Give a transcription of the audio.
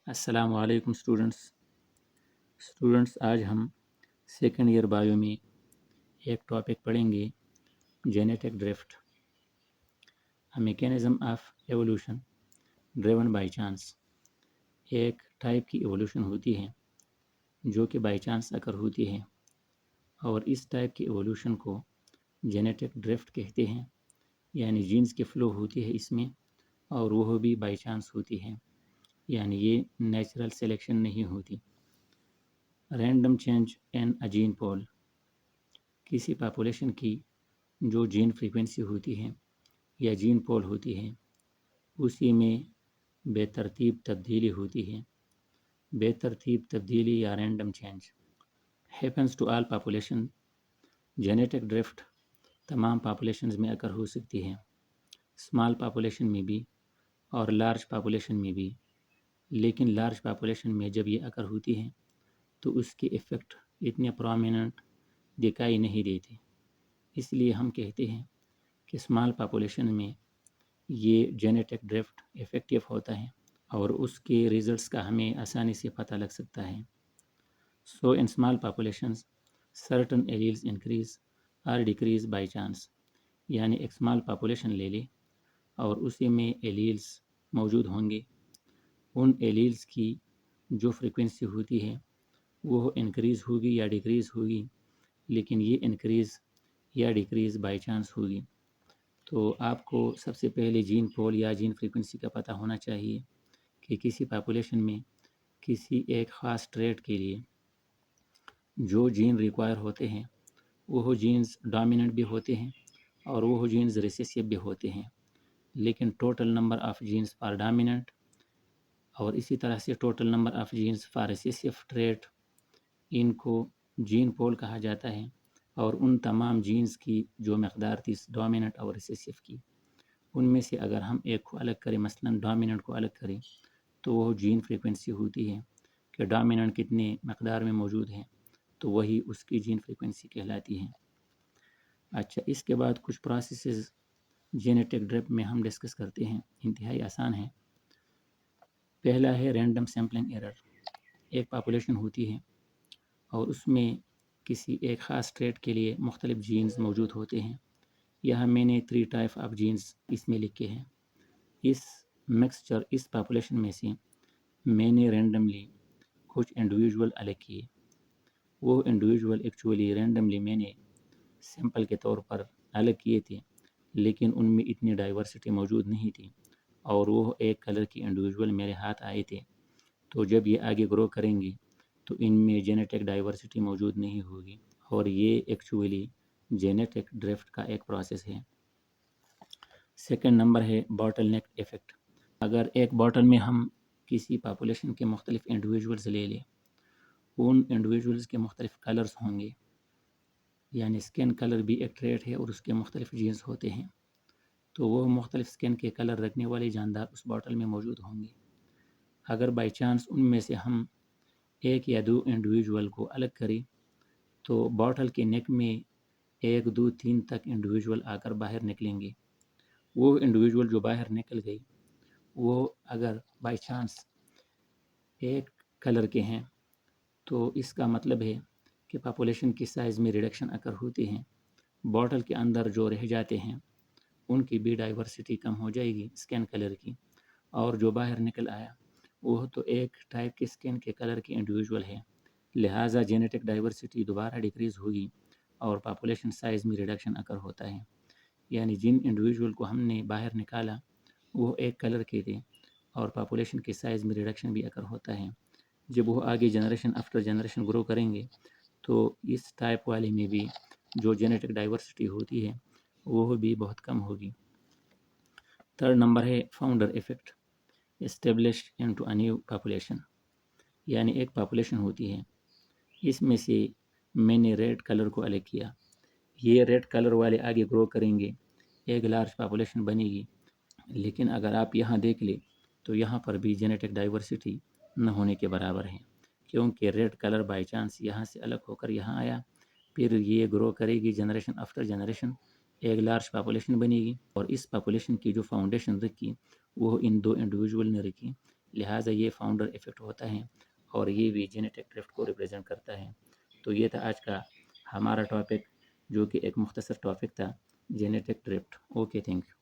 السلام علیکم اسٹوڈنٹس آج ہم سیکنڈ ایئر بایو میں ایک ٹاپک پڑھیں گے genetic drift mechanism of evolution driven by chance. ایک ٹائپ کی ایوولوشن ہوتی ہے جو کہ بائی چانس اکر ہوتی ہے، اور اس ٹائپ کی ایوولوشن کو جینیٹک ڈرفٹ کہتے ہیں، یعنی جینز کی فلو ہوتی ہے اس میں، اور وہ بھی بائی چانس ہوتی ہے، یعنی یہ نیچرل سلیکشن نہیں ہوتی۔ رینڈم چینج ان اے جین پول، کسی پاپولیشن کی جو جین فریکوینسی ہوتی ہے یا جین پول ہوتی ہے اسی میں بے ترتیب تبدیلی ہوتی ہے۔ بے ترتیب تبدیلی یا random change happens to all population. Genetic drift تمام پاپولیشنز میں اکر ہو سکتی ہے، اسمال پاپولیشن میں بھی اور لارج پاپولیشن میں بھی، لیکن لارج پاپولیشن میں جب یہ اکر ہوتی ہے تو اس کے ایفیکٹ اتنے پرومیننٹ دکھائی نہیں دیتے، اس لیے ہم کہتے ہیں کہ اسمال پاپولیشن میں یہ جینیٹک ڈرفٹ افیکٹو ہوتا ہے اور اس کے ریزلٹس کا ہمیں آسانی سے پتہ لگ سکتا ہے۔ So in small populations certain alleles increase اور ڈیکریز بائی چانس، یعنی ایک اسمال پاپولیشن لے لے اور اسی میں ایلیلز موجود ہوں گے، ان ایلیلز کی جو فریکوینسی ہوتی ہے وہ انکریز ہوگی یا ڈیکریز ہوگی، لیکن یہ انکریز یا ڈیکریز بائی چانس ہوگی۔ تو آپ کو سب سے پہلے جین پول یا جین فریکوینسی کا پتہ ہونا چاہیے کہ کسی پاپولیشن میں کسی ایک خاص ٹریٹ کے لیے جو جین ریکوائر ہوتے ہیں وہ جینز ڈومیننٹ بھی ہوتے ہیں اور وہ جینز ریسیسیو بھی ہوتے ہیں، لیکن total number of genes for dominant اور اسی طرح سے total number of genes for recessive trait, ان کو جین پول کہا جاتا ہے۔ اور ان تمام جینز کی جو مقدار تھی ڈومیننٹ اور ریسیسیو کی، ان میں سے اگر ہم ایک کو الگ کریں، مثلا ڈومیننٹ کو الگ کریں، تو وہ جین فریکوینسی ہوتی ہے کہ ڈومیننٹ کتنے مقدار میں موجود ہے، تو وہی اس کی جین فریکوینسی کہلاتی ہے۔ اچھا، اس کے بعد کچھ پروسیسز جینیٹک ڈرفٹ میں ہم ڈسکس کرتے ہیں، انتہائی آسان ہے۔ پہلا ہے رینڈم سیمپلنگ ایرر۔ ایک پاپولیشن ہوتی ہے اور اس میں کسی ایک خاص ٹریٹ کے لیے مختلف جینز موجود ہوتے ہیں۔ یہاں میں نے 3 ٹائپ آف جینز اس میں لکھے ہیں۔ اس مکسچر، اس پاپولیشن میں سے میں نے رینڈملی کچھ انڈیویژول الگ کیے۔ وہ انڈیویژول ایکچولی رینڈملی میں نے سیمپل کے طور پر الگ کیے تھے، لیکن ان میں اتنی ڈائیورسٹی موجود نہیں تھی، اور وہ ایک کلر کی انڈیویژول میرے ہاتھ آئے تھے۔ تو جب یہ آگے گرو کریں گے تو ان میں جینیٹک ڈائیورسٹی موجود نہیں ہوگی، اور یہ ایکچولی جینیٹک ڈرفٹ کا ایک پروسیس ہے۔ سیکنڈ نمبر ہے باٹل نیک ایفیکٹ۔ اگر ایک باٹل میں ہم کسی پاپولیشن کے مختلف انڈیویژولز لے لیں، ان انڈیویژولز کے مختلف کلرز ہوں گے، یعنی سکن کلر بھی ایک ٹریٹ ہے اور اس کے مختلف جینز ہوتے ہیں، تو وہ مختلف سکن کے کلر رکھنے والے جاندار اس باٹل میں موجود ہوں گے۔ اگر بائی چانس ان میں سے ہم ایک یا 2 انڈیویژول کو الگ کریں تو باٹل کے نیک میں 1 2 3 تک انڈیویژول آ کر باہر نکلیں گے۔ وہ انڈیویژول جو باہر نکل گئی وہ اگر بائی چانس ایک کلر کے ہیں تو اس کا مطلب ہے کہ پاپولیشن کی سائز میں ریڈکشن اکر ہوتی ہے، باٹل کے اندر جو رہ جاتے ہیں ان کی بھی ڈائیورسٹی کم ہو جائے گی سکن کلر کی، اور جو باہر نکل آیا وہ تو ایک ٹائپ کے سکن کے کلر کی انڈیویژول ہے، لہٰذا جینیٹک ڈائیورسٹی دوبارہ ڈیکریز ہوگی اور پاپولیشن سائز میں ریڈکشن اکر ہوتا ہے۔ یعنی جن انڈیویژول کو ہم نے باہر نکالا وہ ایک کلر کے تھے اور پاپولیشن کے سائز میں ریڈکشن بھی اکر ہوتا ہے۔ جب وہ آگے جنریشن آفٹر جنریشن گرو کریں گے تو اس ٹائپ والے میں بھی جو جینیٹک ڈائیورسٹی ہوتی ہے وہ بھی بہت کم ہوگی۔ تھرڈ نمبر ہے founder effect established into a new population. یعنی ایک پاپولیشن ہوتی ہے، اس میں سے میں نے ریڈ کلر کو الگ کیا، یہ ریڈ کلر والے آگے گرو کریں گے، ایک لارج پاپولیشن بنے گی، لیکن اگر آپ یہاں دیکھ لیں تو یہاں پر بھی جینیٹک ڈائیورسٹی نہ ہونے کے برابر ہے، کیونکہ ریڈ کلر بائی چانس یہاں سے الگ ہو کر یہاں آیا، پھر یہ گرو کرے گی جنریشن آفٹر جنریشن، ایک لارج پاپولیشن بنے گی، اور اس پاپولیشن کی جو فاؤنڈیشن رکھی وہ ان 2 انڈیویژول نے رکھی، لہٰذا یہ فاؤنڈر ایفیکٹ ہوتا ہے اور یہ بھی جینیٹک ڈرفٹ کو ریپرزینٹ کرتا ہے۔ تو یہ تھا آج کا ہمارا ٹاپک، جو کہ ایک مختصر ٹاپک تھا، genetic drift. Okay, thank you.